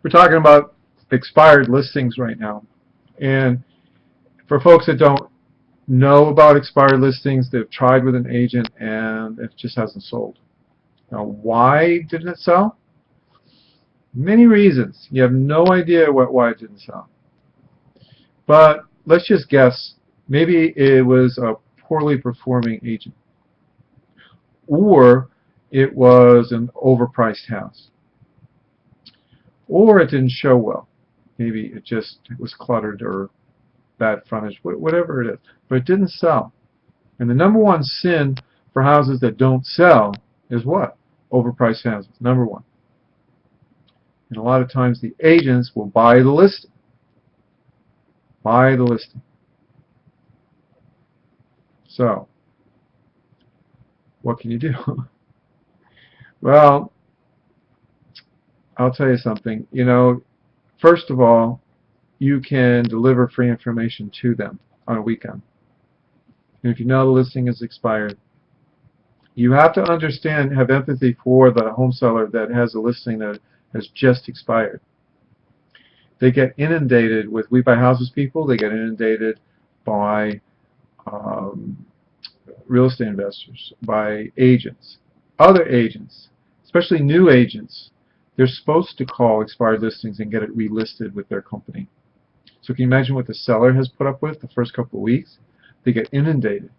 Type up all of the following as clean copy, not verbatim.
We're talking about expired listings right now. And for folks that don't know about expired listings, they've tried with an agent and it just hasn't sold. Now, why didn't it sell? Many reasons. You have no idea why it didn't sell. But let's just guess. Maybe it was a poorly performing agent. Or it was an overpriced house. Or it didn't show well. Maybe it was cluttered or bad frontage, whatever it is. But it didn't sell. And the number one sin for houses that don't sell is what? Overpriced houses. Number one. And a lot of times the agents will buy the listing. Buy the listing. So, what can you do? Well, I'll tell you something. First of all, you can deliver free information to them on a weekend. And if you know the listing is expired, you have to understand, have empathy for the home seller that has a listing that has just expired. They get inundated with We Buy Houses people. They get inundated by real estate investors, by agents, other agents, especially new agents. They're supposed to call expired listings and get it relisted with their company. So can you imagine what the seller has put up with the first couple of weeks? They get inundated.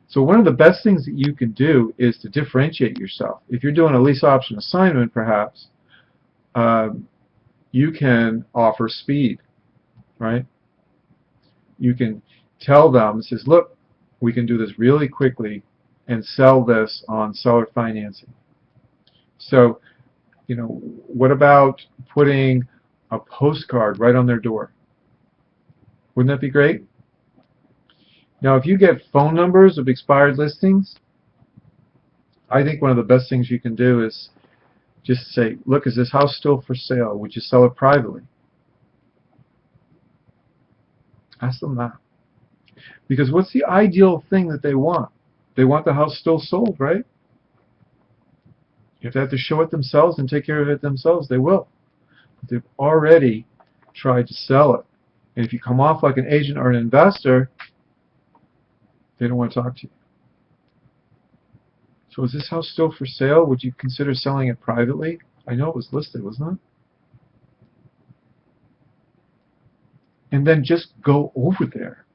So one of the best things that you can do is to differentiate yourself. If you're doing a lease option assignment, perhaps, you can offer speed, right? You can tell them, it says, look, we can do this really quickly and sell this on seller financing. So, what about putting a postcard right on their door? Wouldn't that be great? Now, if you get phone numbers of expired listings, I think one of the best things you can do is just say, look, is this house still for sale? Would you sell it privately? Ask them that. Because what's the ideal thing that they want? They want the house still sold, right? If they have to show it themselves and take care of it themselves, they will. But they've already tried to sell it. And if you come off like an agent or an investor, they don't want to talk to you. So is this house still for sale? Would you consider selling it privately? I know it was listed, wasn't it? And then just go over there.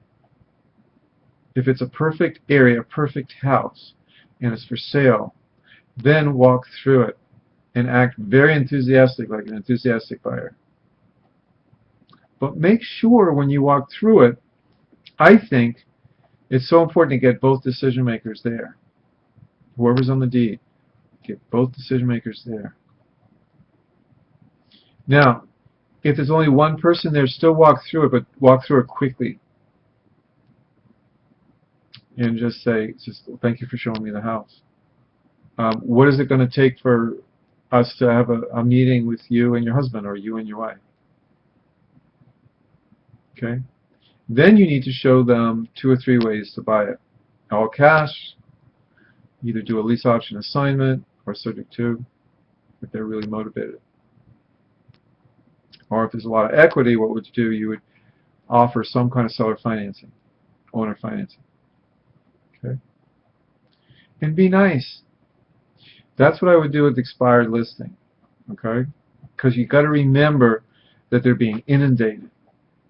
If it's a perfect area, a perfect house, and it's for sale, then walk through it and act very enthusiastic, like an enthusiastic buyer. But make sure when you walk through it, I think it's so important to get both decision makers there. Whoever's on the deed, get both decision makers there. Now, if there's only one person there, still walk through it, but walk through it quickly. And just say, thank you for showing me the house. What is it going to take for us to have a meeting with you and your husband, or you and your wife? Okay. Then you need to show them 2 or 3 ways to buy it. All cash, either do a lease option assignment, or subject to, if they're really motivated. Or if there's a lot of equity, what would you do? You would offer some kind of seller financing, owner financing. Okay. And be nice. That's what I would do with expired listing. Okay? Because you've got to remember that they're being inundated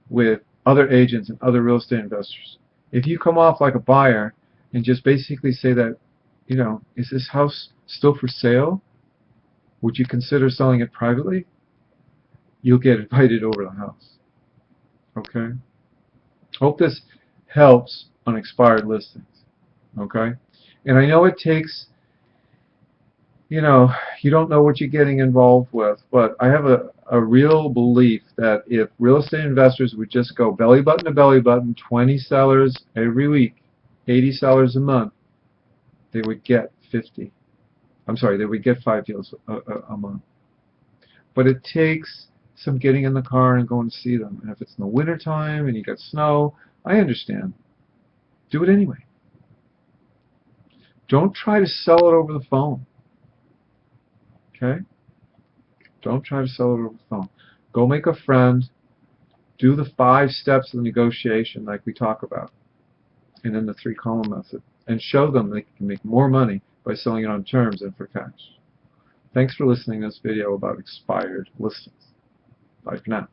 with other agents and other real estate investors. If you come off like a buyer and just basically say that, is this house still for sale? Would you consider selling it privately? You'll get invited over the house. Okay? Hope this helps on expired listings. Okay? And I know it takes, you don't know what you're getting involved with, but I have a real belief that if real estate investors would just go belly button to belly button, 20 sellers every week, 80 sellers a month, they would get 50. I'm sorry, they would get 5 deals a month. But it takes some getting in the car and going to see them. And if it's in the wintertime and you got snow, I understand. Do it anyway. Don't try to sell it over the phone. Okay? Don't try to sell it over the phone. Go make a friend. Do the 5 steps of the negotiation like we talk about. And then the 3-column method. And show them they can make more money by selling it on terms than for cash. Thanks for listening to this video about expired listings. Bye for now.